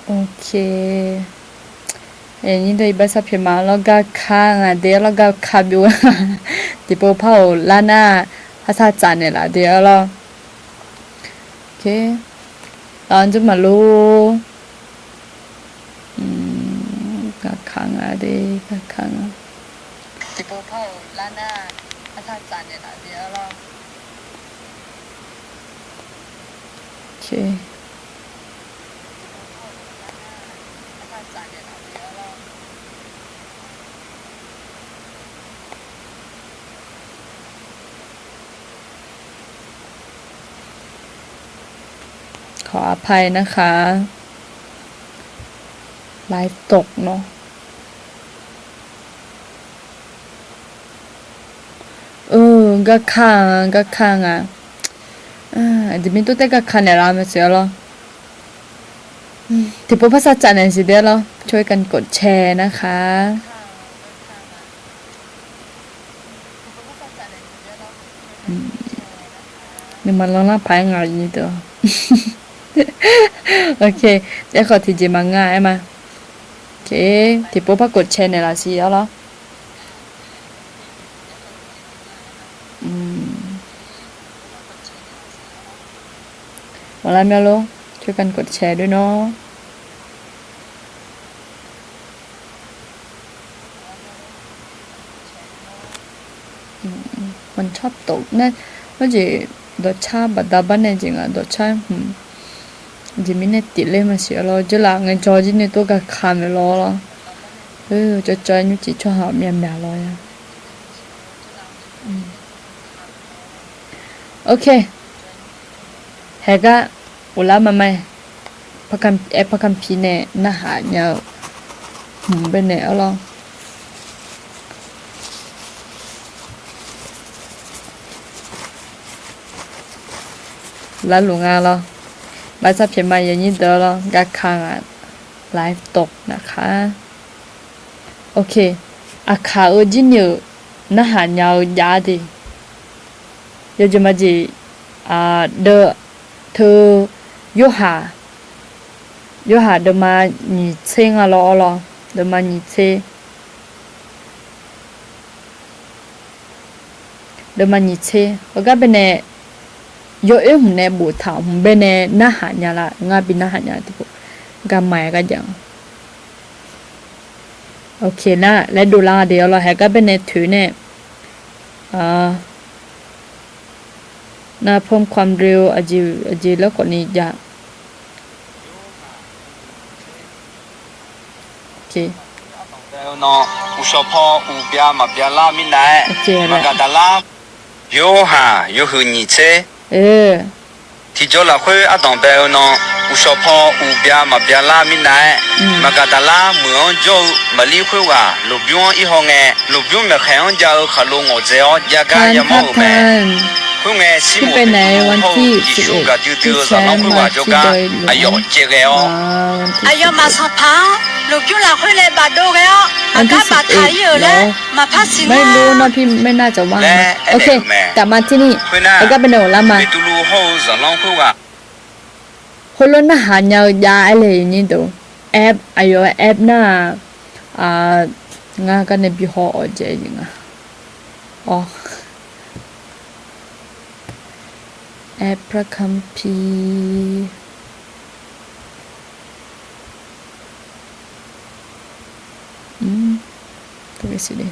โอเคเอ็นี่ได้บัสพิมาแล้วก็ค้างอ่ะเดี๋ยวแล้วก็ขับอยู่ที่พวกเขาล้านหน้าภาษาจันเนี่ยละเดี๋ยวเราโอเคตอนจะมารู้ก็ค้างอ่ะเดี๋ยวก็ค้างที่พวกเขาล้านหน้าภาษาจันเนี่ยละเดี๋ยวเราโอเคขออภัยนะคะไลฟ์ตกเนาะก็ค้างอ่ะดิมิตุเตก็ค้างเนี่ยเราไม่เสียหรอที่พวกภาษาจันเนี่ยสิเดี๋ยวเราช่วยกันกดแชร์นะคะนี่มันลองน่าพายงานนี่ตัวโอเคเดี๋ยวขอทีจีมาง่ายมาโอเคที่พวกพักกดแชร์เนี่ยละสิแล้วเหรอวันละเมียลูช่วยกันกดแชร์ด้วยเนาะมันชอบตกนั่นว่าจะดอชาบัดดาบันเนี่ยจริงอ่ะดอชาจะมีเนี่ยติดเลยมาเสียเราจะหลังเงินจอจีเนี่ยตัวกับคามเลยรอละจะจอยนุจิชอบหาเมียมด่าลอยอ่ะโอเคแฮก็อุลามาไหมพักกันพักกันพีเนี่ยน่าหาเนี่ยเป็นเนี่ยเอาลองแล้วหลวงอ่ะเราบาสับเพียงมาอย่างนี้เด้อเรากักค้างอ่ะไลฟ์ตกนะคะโอเคอาคาจินอยู่น่าหาเนี่ยยาดีเดี๋ยวจะมาจีเดอเธอโยหาเดมาหนีเชิงอ่ะรอเดมาหนีเชแล้วก็เป็นเนี่ยโยหุ่นเนี่ยบูถามเป็นเนี่ยน่าหาเนี่ยละงาบินน่าหาเนี่ยที่พวกกำหมายกันอย่างโอเคนะและดูลาเดี๋ยวเราให้ก็เป็นเนี่ยถือเนี่ยน่าเพิ่มความเร็วอจีแล้วก็นี่จะโอเคเนาะอุชพออุเบียมาเบียลามินได้มากาดาลาโยหาโยหืนิเชที่จละคุยอะตองเบลเนาะอุชพออุเบียมาเบียลามินได้มากาดาลาเมืองโจมาลีคุยว่าลูกบิวอีห้องลูกบิวแม่แข็งจะขลุ่งอเจียยากายามอแม่คุณแม่สิมูวันที่11ที่แชร์มาที่โดยหลวงอายมาสภาลูกยุ่งละคุยเลยบาดดูเลยอ่ะมันก็บาดไทยอยู่แล้วมาพักสิไม่รู้นะพี่ไม่น่าจะว่างนะโอเคกลับมาที่นี่แล้วก็เป็นโอละมาคนล้นอาหารยาอะไรนี่ตัวแอปแอปน่างากันในปีหอเจยังอ่ะอ๋อแอปพระคัมภีร์ตัวสิเด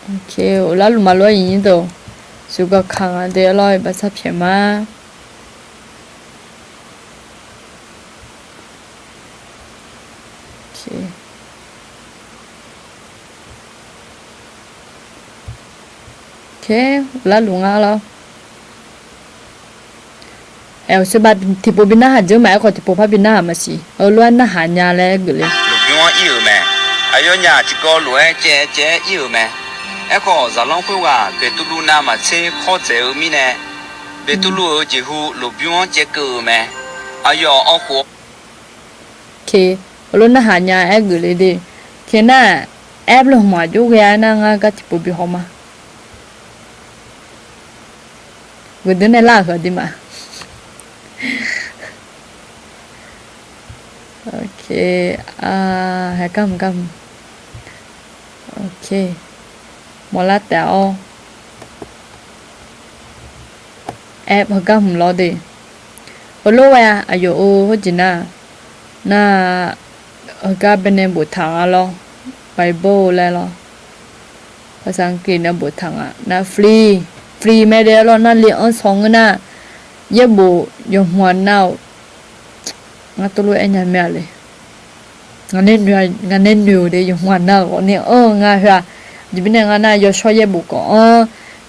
โอเคแล้วลุมาล้อยนี่ตัวสุกขังอ่ะเดี๋ยวล้อยภาษาเพียมาโอเคแล้วลุงอ่ะเราse ba tipo bina ha je ma ko tipo pa bina ma si lo na ha nya le gele lu biwa i me ayo nya chi ko lu je i me e ko za long khu wa be tu lu na ma che kho je mi ne be tu lu ji hu lu biwa je ko me ayo o ko ke lo na ha nya e gele de ke na แอบลงมาอยู่แกนะงาก็จะปุ๊บหอมากูเดินในลากเขาดิมาโอเคให้กำโอเคหมดละแต่เอาแอบให้กำรอดิโอ้โลวะอายุโอ้หัวจิน่าน่าก็เป็นในบททางอ่ะลอไบเบิลแล้วลอภาษาอังกฤษในบททางอ่ะน่าฟรีไม่ได้ลอน่าเรียนสองน่ะเยอะบุยงหัวน่าวงาตัวรู้ไอ้ยังไม่เลยงานเน้นอยู่เดี๋ยวยงหัวน่าวก่อนเนี่ยงาเหรอจะเป็นงานน่ะยอชอเยบุก่อน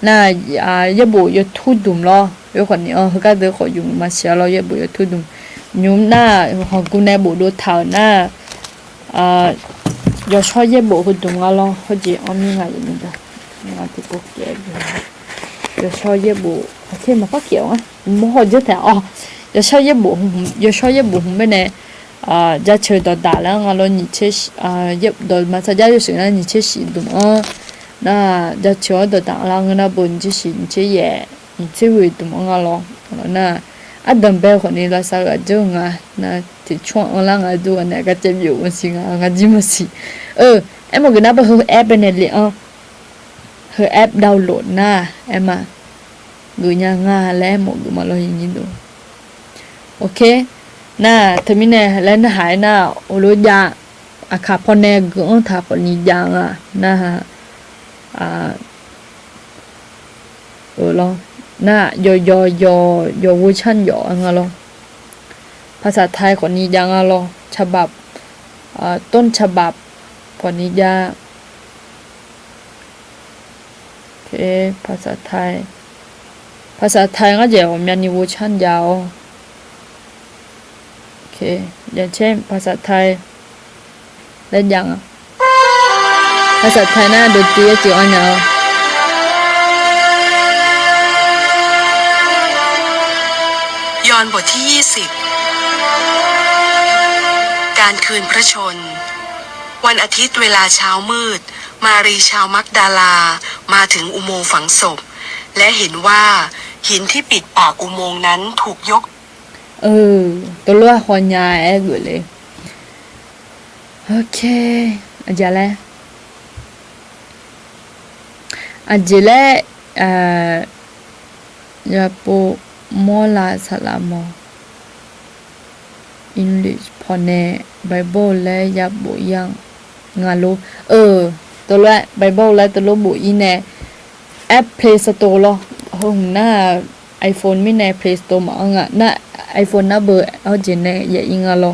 น่ะเยบุยทุดดุมลอยคนนี้เขาก็เดี๋ยวขออยู่มาเสียเราเยบุยทุดดุมยุ่มน่ะของกูในบุดูเท่าน่ะยอชอเยบุคือดุมก็ลอเขาจีมีไงอย่างนี้จ้ะงานที่พวกแกยอชอเยบุโอเคมาพักเกี่ยวอ่ะไม่พอจะแต่ยอชอเยบุผมไม่เนี่ยจะเชิญต่อด่าแล้วงานเราหนีเชเย็บโดนมาสัญญาอยู่สิ่งนั้นหนีเชสีดุมน่ะจะเชิญต่อด่าแล้วงานเราบนจะสีหนีเชแย่หนีเชวิดุมงานเราน่ะดัมเบลคนนี้เราสักจุงน่ะที่ช่วงหลังดูอันนี้ก็จะอยู่มันสิงานจิมสิไอ้หมอกนั้นเป็นแอปเป็นอะไรเฮอแอปดาวน์โหลดน่ะไอ้มาดูยังงาแล้วหมอกดูมาเราอย่างนี้ดูโอเคน่ะทำไมเนี่ยแล้วน่ะหายน่ะโอโลยาอาคาพอเนี่ยก็ถ้าคนนี้ยังน่ะลองน่ะยอเวอร์ชันยองลองภาษาไทยคนนี้ยังลองฉบับต้นฉบับคนนี้ยาโอเคภาษาไทยก็เดี๋ยวมีเวอร์ชันยาวโอเคอย่างเช่นภาษาไทยเล่นยังภาษาไทยน่ะดนตรีจีอันยาวยอห์นบทที่20การคืนพระชนวันอาทิตย์เวลาเช้ามืดมารีชาวมักดาลามาถึงอุโมงค์ฝังศพและเห็นว่าหินที่ปิดปากอุโมงค์นั้นถูกยกตัวเลือกคนยาเอ็กซ์เลยโอเคอาจารย์เลยอย่าปูมอลาสลามอิงลิชพอเน่ไบเบิลและอย่าปูยังงาลูตัวเลือกไบเบิลและตัวลูกปูอีเน่แอป Play Store ลอห้องหน้า iPhone ไม่ใน Play Store มาอ่ะน่ะ iPhone น่ะเบอร์เอาเจนเนี่ยอย่าอิงลอ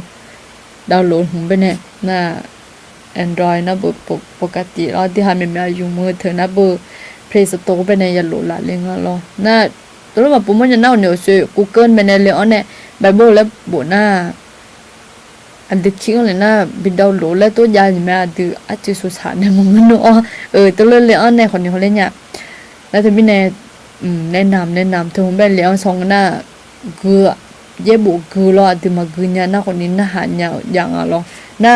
ดาวน์โหลดผมไปเนี่ยน่ะ Android น่ะเบอร์ปกติเราที่หาไม่มีอยู่มือถือน่ะเบอร์ Play Store ไปเนี่ยอย่าโหลดละเลยงลอน่ะตัวเราปุ๊บมันจะน่าเหนียวเสีย Google ไปเนี่ยเลยเนี่ย Bible แล้วบ่น่ะอันเด็กคิดเลยน่ะบิดดาวน์โหลดแล้วตัวยาใช่ไหมดูอาจจะสุดสานเนี่ยมึงเนาะตัวเลยเนี่ยคนนี้เขาเล่นเนี่ยแล้วถ้ามีเนี่ยแนะนำถึงแบบเลี้ยงสองหน้ากือเย็บบุกือรอที่มากือเนี่ยหน้าคนนี้หน้าหันยาวอย่างอะไรหน้า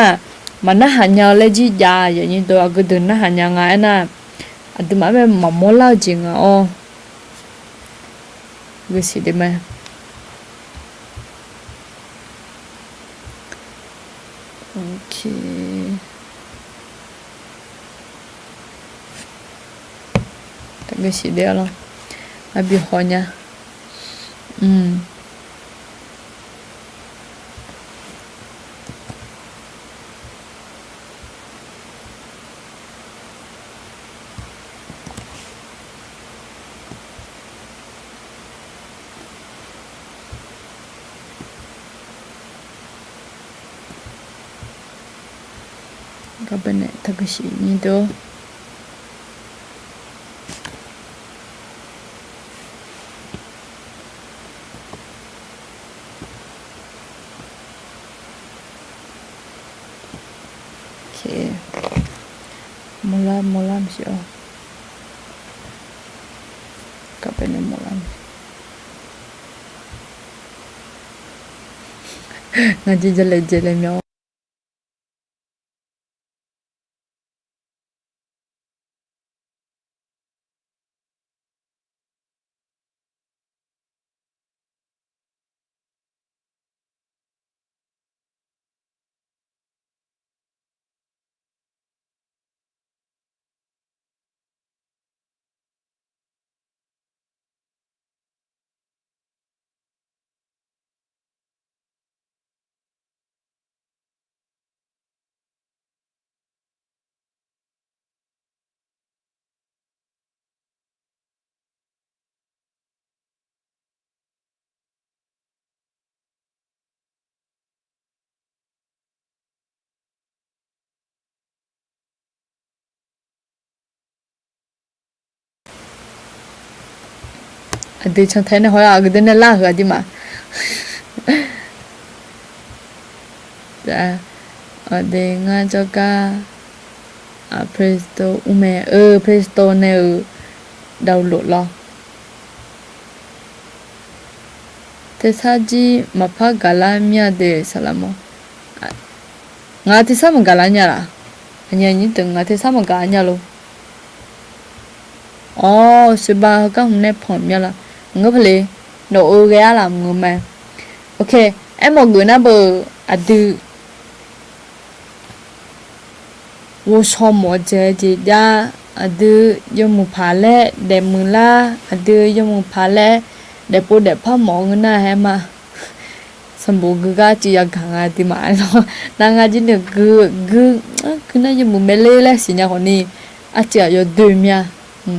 มันหน้าหันยาวเลยจียาอย่างนี้ตัวก็เดินหน้าหันยาวไงน่ะอันที่มาแบบมาโมล่าจริงก็สิได้ไหมโอเคแต่ก็สิได้แล้วabi honya Kabane tagashi nido Mulam siya Kabane mulam Ngaji jale-jale ade chan thai na hoya agde na la ga di ma da ade nga joka presto ume presto ne download lo te saji mapha gala mya de salamo nga te sam gala nya la anya ni te nga te sam ga nya lo se ba ka ne phom mya la nga phale no o ga la ngo ma okay em mọi người na bờ adu wo so mo je ji da adu yo mu pha le de mu la adu yo mu pha le de po de pha mo na he ma sambo ga chi ya ga nga ti ma no na nga ji ne gu na yo mu me le la si nya ho ni a chi yo de mya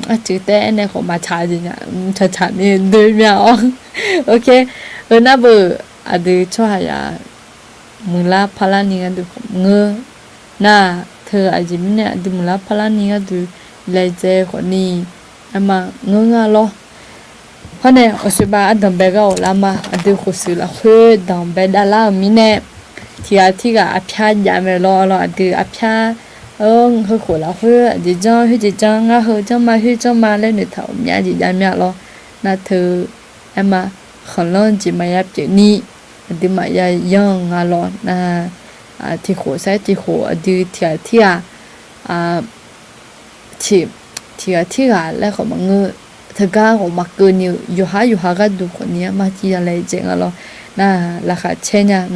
a chi te ne ho ma cha ji nya cha ni de mya okay na bờ adu cho ya mu la pha la ni ga du ngơ na thơ ai dìm nè đi một lá pala ni á từ lấy dê khỏi ni mà ngơ ngơ lo hôm nay ở số ba đầm bé gạo làm mà đi khu xử là khuê đầm bé đà la mi nè thì cả áp cha giảm về lo đi áp cha hơi khổ là khuê đi cho ngã hơi cho mà lên được thầu nhà gì giảm nhẹ lo na thơ mà khẩn lớn chỉ mày áp chữ ni đi mày ya young ngã lo na thì khổ sẽ thì khổ đi thì lại không mọi người thực ra của mặc cứ nhiều dù ha cái đủ của nhiều mà chỉ là lấy chuyện rồi na là khá chế nha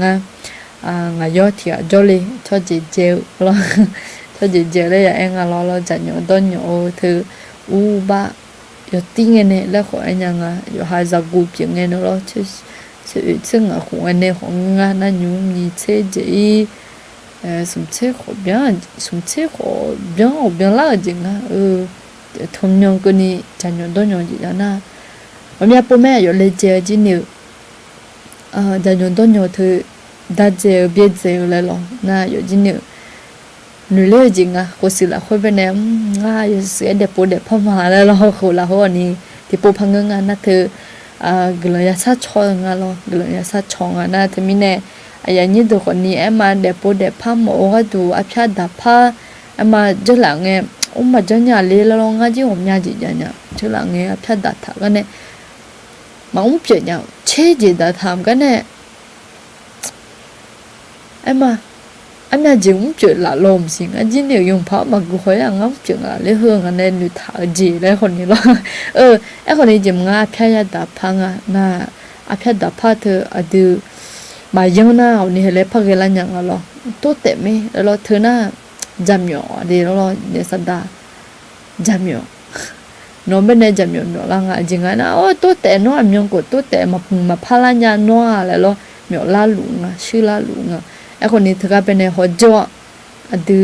ngà do thì jolly cho chị chịu lo cho chị chịu đấy em lo chẳng nhiều tôi nhiều thứ ba giờ tiếng này là của anh nha dù hai giờ gục chuyện nghe nó lo chứ sựซึ่งของอันนี้ของงานนั้นอยู่มีเช่จีสมเช่ขอbien làจริงนะทนยองก็นี่จันยองต้นยองจีนะวันนี้พ่อแม่อยู่เลยเจอจีนิวจันยองต้นยองเธอได้เจอเบียดเจอเลยหรอนะอยู่จีนิวหนูเลยจริงอ่ะคนสิละคนเป็นแนวอยู่เสียเด็กปู่เด็กพ่อมาแล้วเราคนละคนนี้ที่ปู่พังงานนะเธอกลยาซาชองอ่ะ咯กลยาซาชองอ่ะนะแต่มีเนี่ยอย่างนี้ตัวคนนี้มาเด็กปู่เด็กพ่อหมอก็ดูอัพชาดับพ่อมาจะหลังเงี้ยมาจะเนี่ยเลยแล้วงาจีผมเนี่ยจีเนี่ยจะหลังเงี้ยอัพชาดับท่ากันเนี่ยมาเปลี่ยนเนี่ยเชื่อจีดับทำกันเนี่ยมาอันนี้จริงเปลี่ยนละลมสิอันนี้เนี่ยยงพ่อมากูคอยอ่ะงั้นเปลี่ยนละเลยเฮืองอันนี้ดูท่าจีเลยคนนี้ละไอ้คนนี้จริงงั้นอัพชาดับพังอ่ะน่ะอัพชาดับพ่อเธอดูมายังน่าเอานี่เลยพักกันละอย่างอ่ะ咯ตัวเต็มไหมแล้วเธอน่าจำอยู่เดี๋ยวเราเนี่ยสัตดาจำอยู่น้องเป็นเนี่ยจำอยู่น้องละงจริงอ่ะนะตัวเต็มน้องอันยังกดตัวเต็มมาพลังยาน้องอะไร咯มีลาลุงอ่ะชื่อลาลุงอ่ะไอ้คนนี้เธอก็เป็นเนี่ยหัวจ่อดู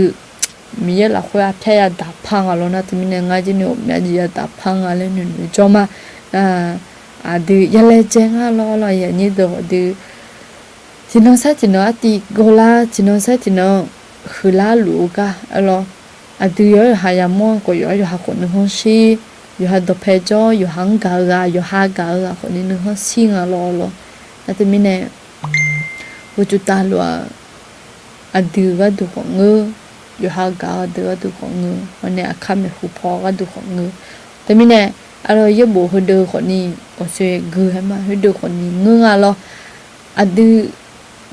มีเยอะละคนแค่ยาดับพังอ่ะแล้วนะที่มีเนี่ยงานจีเนี่ยมียาดับพังอะไรหนึ่งจ่อมาดูยังเล่เจ้งอ่ะแล้วอย่างนี้ดูจีน้องใช่จีน้องตีโกลาจีน้องใช่จีน้องคือลาลูกะแล้วดูอยู่หายามก็อยู่หาคนหนึ่งห้องซีอยู่หาดอกเพจอยู่หางกาอยู่หากาคนนี้หนึ่งห้องซิงอ่ะแล้วแต่มีเนี่ยวัจุตาลัวดูก็ดูของเงยอยู่หากาดูก็ดูของเงยวันนี้ข้ามีหูพอก็ดูของเงยแต่มีเนี่ยอะไรเยอะบุหรี่คนนี้ก็ช่วยเกลือให้มาให้ดูคนนี้เงยอ่ะแล้วดู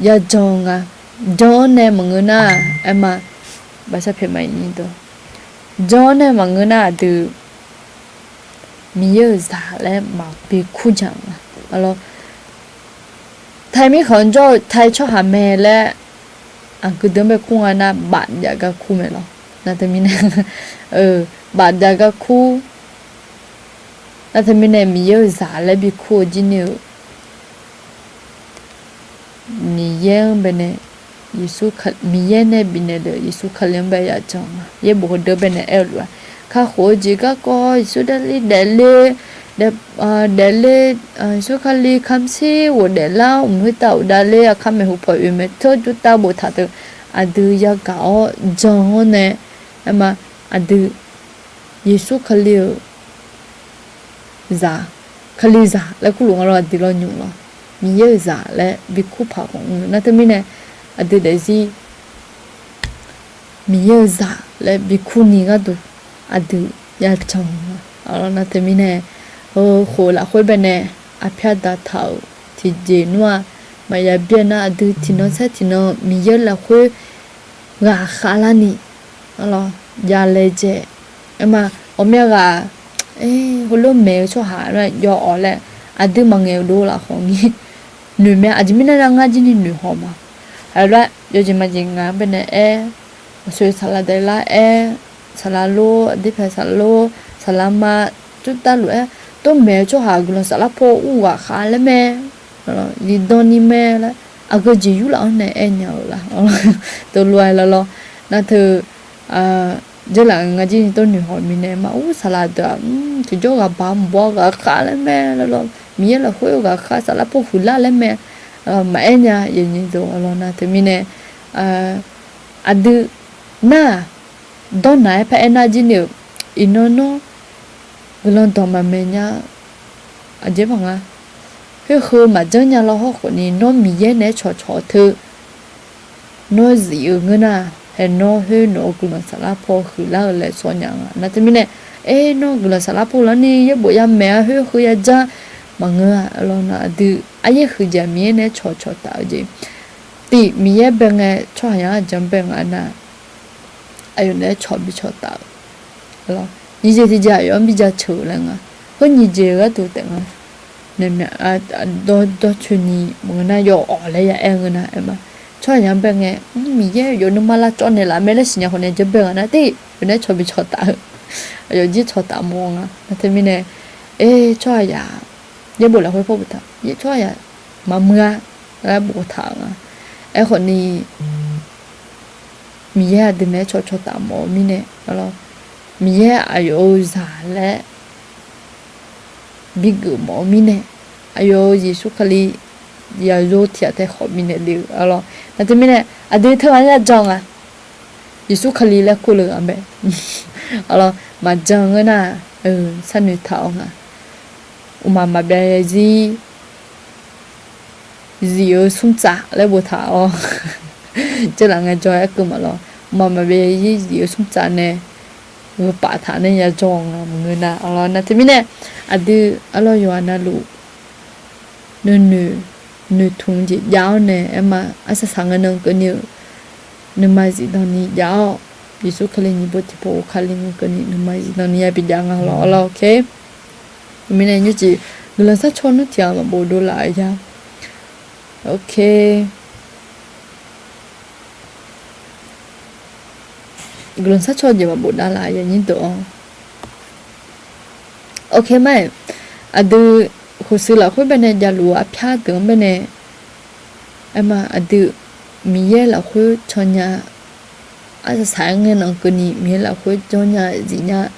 ยาจงอ่ะจงเนี่ยมึงน่ะมาภาษาเพม่นี่ตัวจงเนี่ยมึงน่ะดูมีเยอะซะแล้วมาเป็นคู่จังอ่ะแล้วไทยมีคนชอบไทยชอบหาแม่และคือเดิมไปคู่กันนะบาดยาก็คู่ไม่หรอน่าจะมีเนี่ยบาดยาก็คู่น่าจะมีเนี่ยมีเยอะซะแล้วเป็นคู่จริงเนี่ยมีเยี่ยมเป็นเนี่ยยิสุขมีเยี่ยมเนี่ยเป็นเนี่ยเดี๋ยวยิสุขเลี้ยงไปยาจังยี่บุกเดินเป็นเนี่ยล้วนข้าหัวจีก็ยิสุเดลี่สุขลีคำซีวัวเดล่าไม่ต่อเดลี่ข้าไม่หุบปอยไม่ทอดจุดตาบุตรตัวดูยาเก่าจังเนี่ยมาดูยิสุขลีจ้า khaliza la ku lu ngaro di lo nyu lo mi ye za le bi ku pha ko na te mi ne adu de si mi ye za le bi ku ni ga du adu ya chong alo na te mi ne ho kho la khoi be ne a phya da thau ti je nuwa ma ya bia na adu ti no sa ti no mi ye la khoi ga khala ni alo ya le je ama o me ga ho lo me cho ha ra yo o le adu ma nge do la khong ni nu me a ji mi na nga ji ni nu ho ma a ra yo ji ma ji nga be ne so sala de la sala lo di pha sala lo sala ma tu ta lo to me cho ha gu lo sala po u wa kha le me li don ni me la a go ji yu la ne nya la to lo la lo na thu je la nga ji to ni ho mi ne ma u sala da tu jo ga ba mo ga kha le me la lo mi la ho ga kha sala po hu la le me ma nya yin ni do lo na tu mi ne adu na don na pa energy ni inono gulon to ma me nya aje ba nga he ho ma je nya lo ho ko ni no mi ye ne cho cho thu no zi u ngna he no he no gulon sala po khu la le so nya na te mi ne no gulon sala po la ni ye bo ya me he khu ya ja ma nga lo na adu aye khu ja mi ne cho cho ta je ti mi ye be nga cho ya jam be nga na ayo ne cho bi cho ta lo ni je ti ja yo bi ja chu la nga ho ni je ga tu te nga ne me do chu ni mo na yo o le ya nga na ma cho ya be nga mi ye yo no ma la cho ne la me le sin ya ho ne je be nga na ti ne cho bi cho ta ayo ji cho ta mo nga na te mi ne cho ya ye bo la ho po bu ta ye cho ya ma mưa la bo ta nga ho ni mi ye de me cho ta mo mi ne alo mi ye ayo za le big mo mi ne ayo yesu khali ya yo tia te ho mi ne li alo na te mi ne ade tha ya jong yesu khali le ku le ambe alo ma jong na san ni thao nga uma ma be ji yo sum cha le bo tha o这两个做一个嘛咯，妈妈别有什么杂呢？我把他那也装啊，我那阿拉那这边呢，阿拉有那路，女同志要呢，嘛，是三个人跟你买是当你要，比如说可能你不提不，可能我跟你买是当你也比较好了，阿拉 OK， 明年就是，我那啥穿那条嘛，不多来呀 ，OK。gulon sa cho je ma bo da la ya ni to okay mai adu ho su la khoi be ne ja lu a phya de be ne ama adu mi ye la khoi cho nya a sa nge no ko ni mi la khoi cho nya ji nya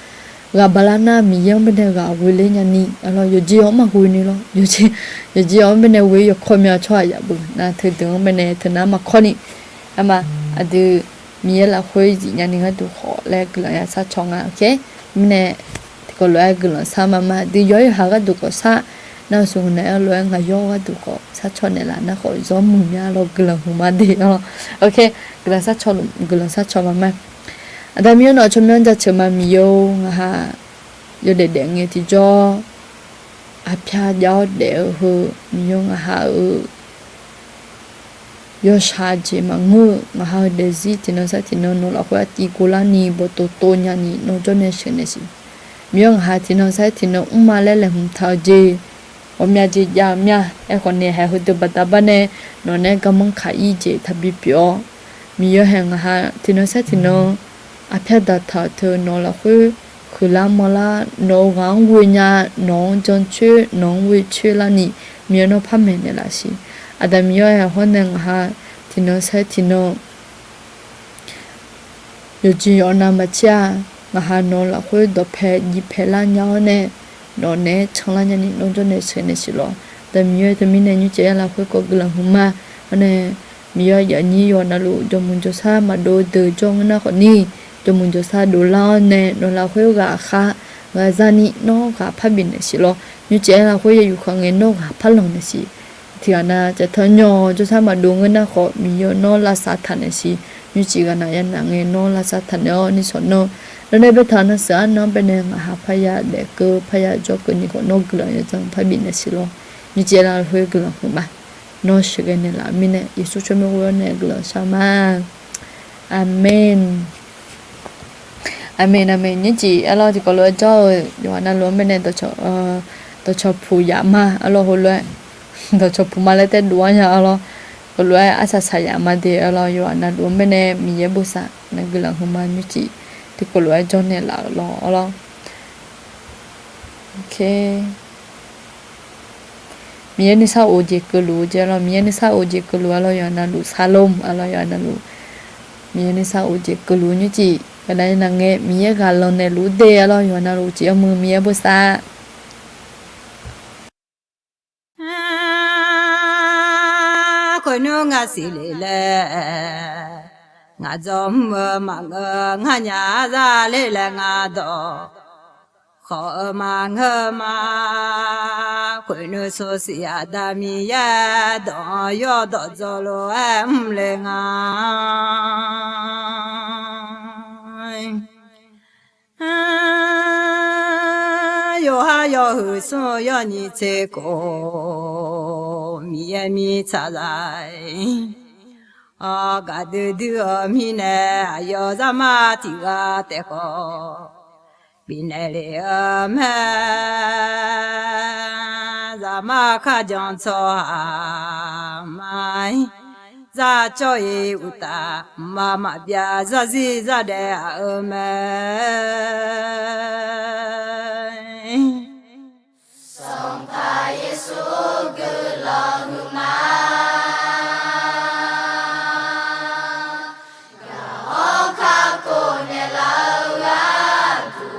ga balana mi ye be ne ga we le nya ni alo yo ji o ma hu ni lo yo ji o be ne we yo kho mya cho ya bu na the de be ne the na ma kho ni ama adu mi la khoi ji nya ni ga du kho le gla ya sa chong a okay mi ne ko lo a gla sa ma ma di yo ha ga du ko sa na su ne lo nga yo ga du ko sa cho ne la na kho zo mu nya lo gla hu ma di okay gla sa cho ma ma ada mi no cho men ja che ma mi yo ha yo de nge ti jo a phya yo de hu mi yo ha yo sha je ma ngu ma ha de zi ti no sa ti no la khwa ti ko la ni bo to nya ni no jo ne shin ne si mi yo ha ti no sa ti no ma le le hum tha je o mya je ya mya e ko ne ha hu de ba ta ba ne no ne ga mong kha i je tha bi pyo mi yo ha ti no sa ti no a phya da tha to no la khu la ma la no gang wu nya no jon chu no wi chu la ni mi yo no pha me ne la si adam yo ya honeng ha tino sa tino yo ji ona ma cha ma ha no la khoi do phe ji phe la nya ne no ne chang la nya ni no jo ne se ne si lo da mi yo de mi ne nyu che la khoi ko gla hu ma ne mi yo ya ni yo na lu jo mun jo sa ma do de jong na ko ni jo mun jo sa do la ne no la khoi ga kha nga zani no ga phabin ne si lo nyu che la khwe yu kha nge no ga phalong ne si thiana cha thonyo chu sa ma do ngena kho mi yo no la sa than ne si nyu chi ga na ya na nge no la sa than no ni so no ne be thana sa no be ne nga ha phaya de ko phaya jo ko ni ko no gla ya chang phabin ne si lo nyu che la khwe gla ko ma no shi ga ne la mi ne yesu che me wo ne gla sa ma amen amen amen nhớ chị alo thì có lỗi cho rồi nó luôn bên này tôi cho phụ giảm mà alo hồi lỗi tôi cho phụ mà lấy tên đuổi nha alo có lỗi asa sai giảm mà thì alo rồi nó luôn bên này mình nhớ bữa sáng nó cứ làm hôm nay nhớ chị thì có lỗi cho nên là lo alo ok mình nhớ sao ô gì cứ lú chứ alo mình nhớ sao ô gì cứ lú alo rồi nó lú salom alo rồi nó lú mình nhớ sao ô gì cứ lú nhớ chị cái này là nghe mía gà lon này lú đê lo rồi nào lú chỉ mưa mía bữa sa coi nó ngã xì lệ lệ ngã gióm mà ngã nhà ra lệ lệ ngã đỏ khó mà ngơ mà coi nó số xì à đa mi ya đỏ yo đỏ gió lo em lệ ngã yo ha yo hu so yo ni che ko mi ya mi cha lai a ga de de mi ne yo za ma ti ga te ko bi ne le ma za ma kha jong cho mai za cho ye uta ma ma bia za zi za de a me song pa yesu gu la hu ma ga o kha ko ne la ga tu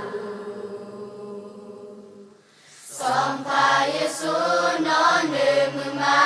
song pa yesu no ne mu ma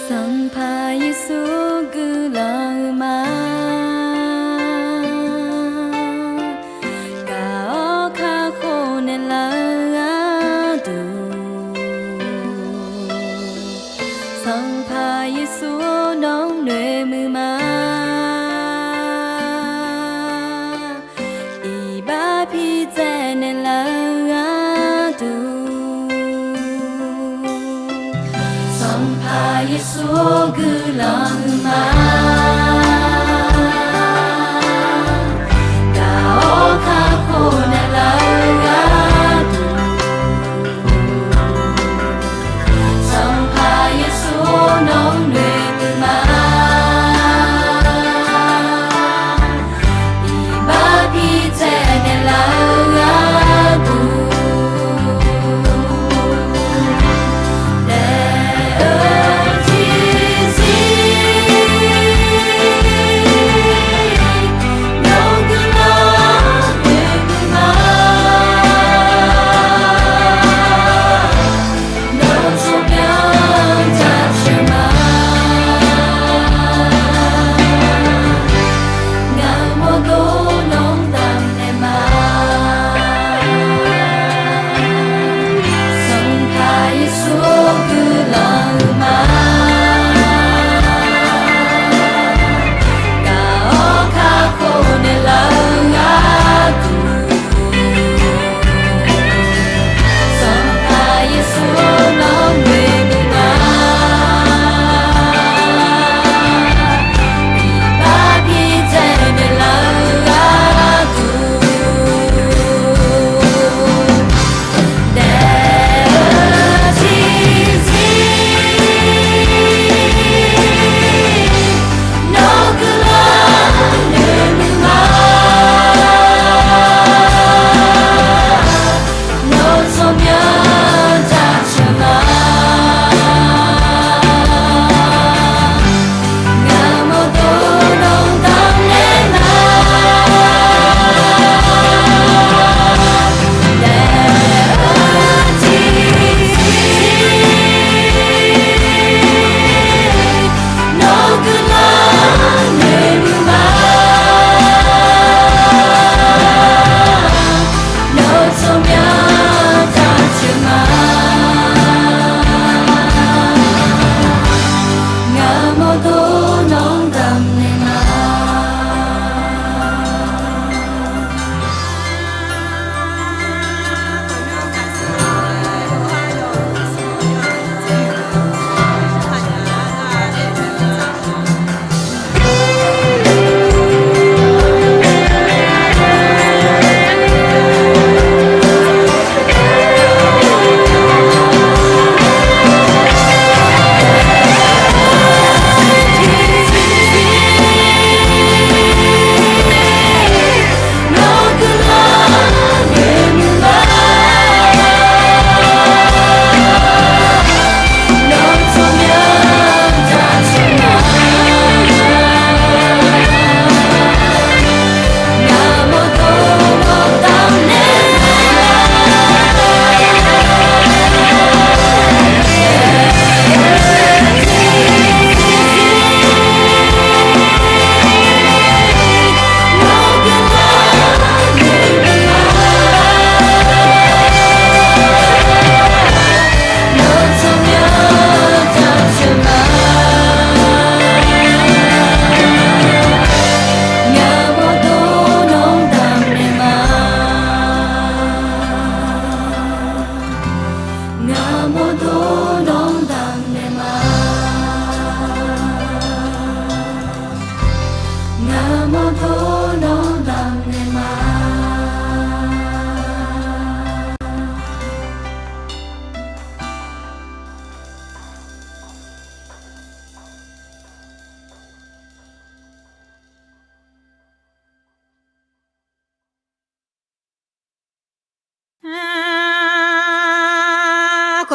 Sang pa Yesu gu la ma ga o kha kho ne la du Sang pa Yesu nong nwe mu ma i ba phi ze ne la du Yesu gu la ma ga o kha kho ne la ga tu Sang pa Yesu nong nwe ma i ba bi te ne la ga tu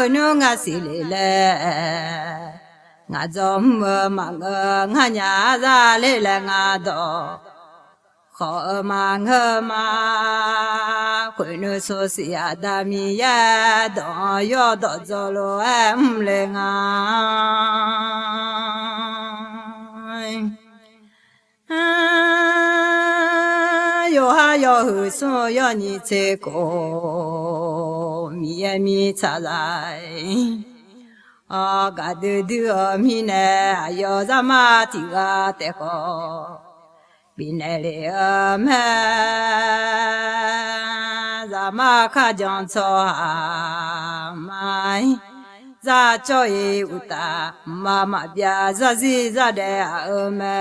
可能我是嘞嘞，我怎么嘛我伢子嘞嘞我都。好嘛我嘛，可能说是呀大米呀，都要到走路哎唔嘞啊，有哈有后生要你这个米呀米出来。啊，嘎嘟嘟米呢，要咱妈提个得个。binele me zama kha jong cho mai za cho ye uta ma bia za zi za de me